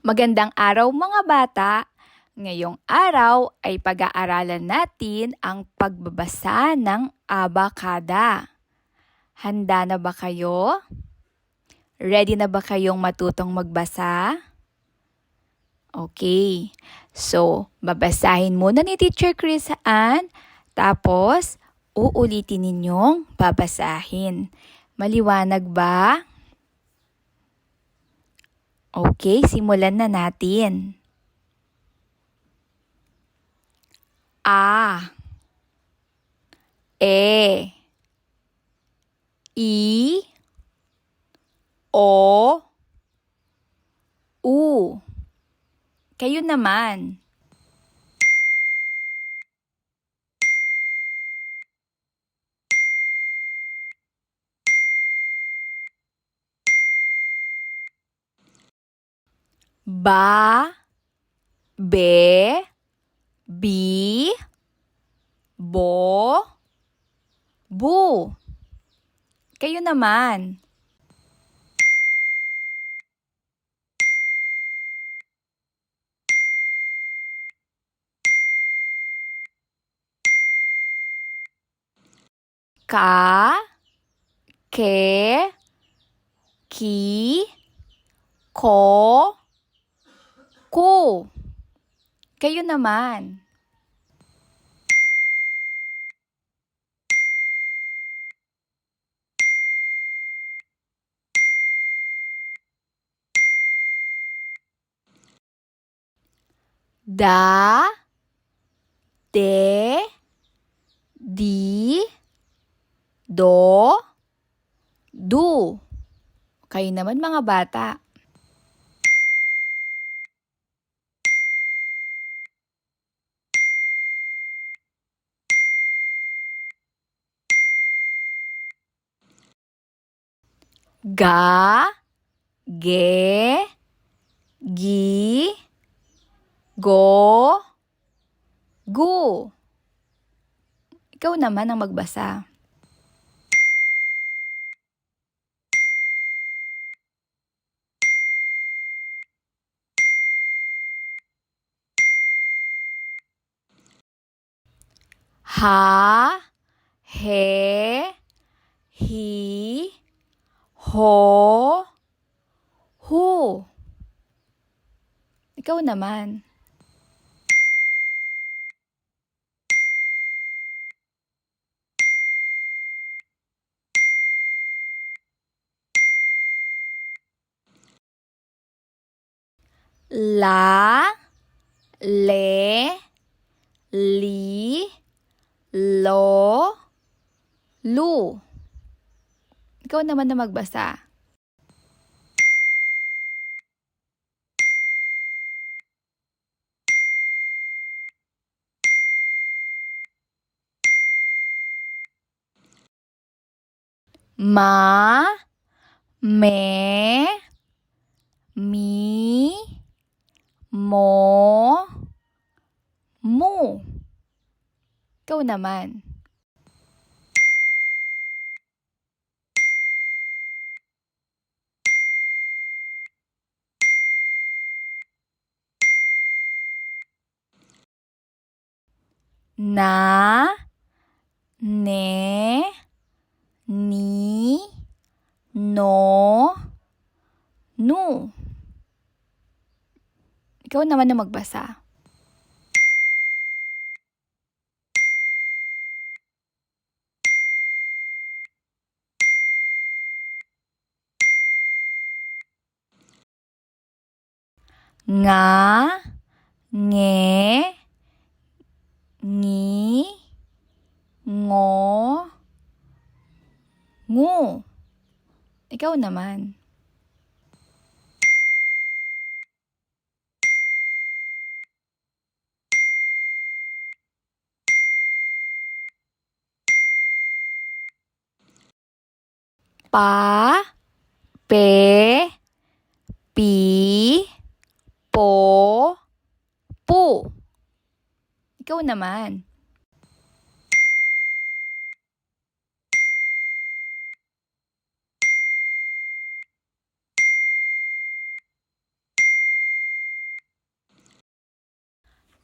Magandang araw mga bata! Ngayong araw ay pag-aaralan natin ang pagbabasa ng abakada. Handa na ba kayo? Ready na ba kayong matutong magbasa? Okay. So, babasahin muna ni Teacher Chris Ann, tapos uulitin ninyong babasahin. Maliwanag ba? Okay, simulan na natin. A, E, I, O, U. Kayo naman. Ba, be, bi, bo, bu. Kayo naman. Ka, ke, ki, ko, ku. Kayo naman. Da, de, di, do, du. Kayo naman mga bata. Ga, ge, gi, go, gu. Ikaw naman ang magbasa. Ha, he, hi, ho, hu. Ikaw naman. La, le, li, lo, lu. Ikaw naman na magbasa. Ma, me, mi, mo, mu. Ikaw naman. Na, ne, ni, no, nu. Ikaw naman na magbasa. Nga, nge, ngi, ngo, ngu. Ikaw naman. Pa, pe, pi, po, pu. Ikaw naman.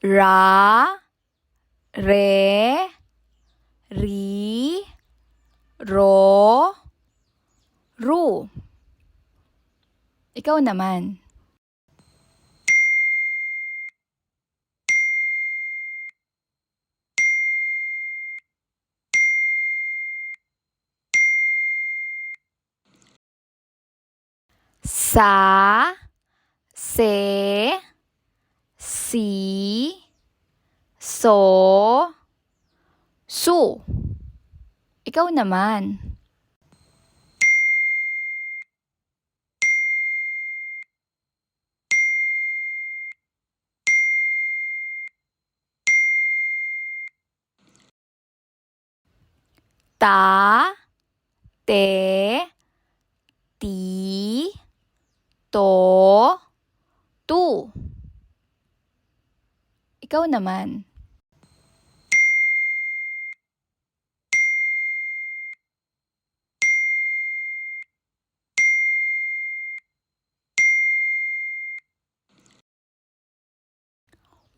Ra, re, ri, ro, ru. Ikaw naman. Sa, se, si, so, su. Ikaw naman. Ta, te, ti, to, tu. Ikaw naman.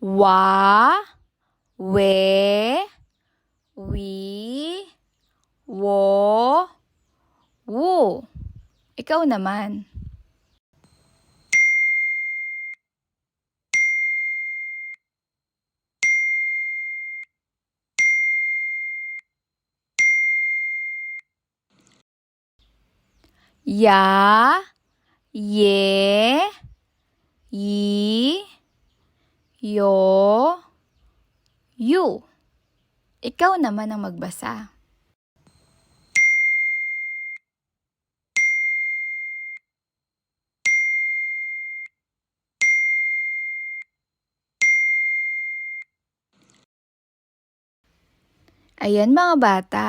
Wa, we, wi, wo, wu. Ikaw naman. Ya, ye, yi, yo, yu. Ikaw naman ang magbasa. Ayan mga bata,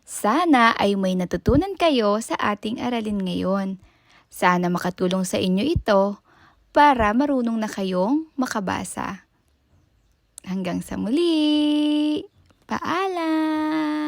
sana ay may natutunan kayo sa ating aralin ngayon. Sana makatulong sa inyo ito para marunong na kayong makabasa. Hanggang sa muli! Paalam!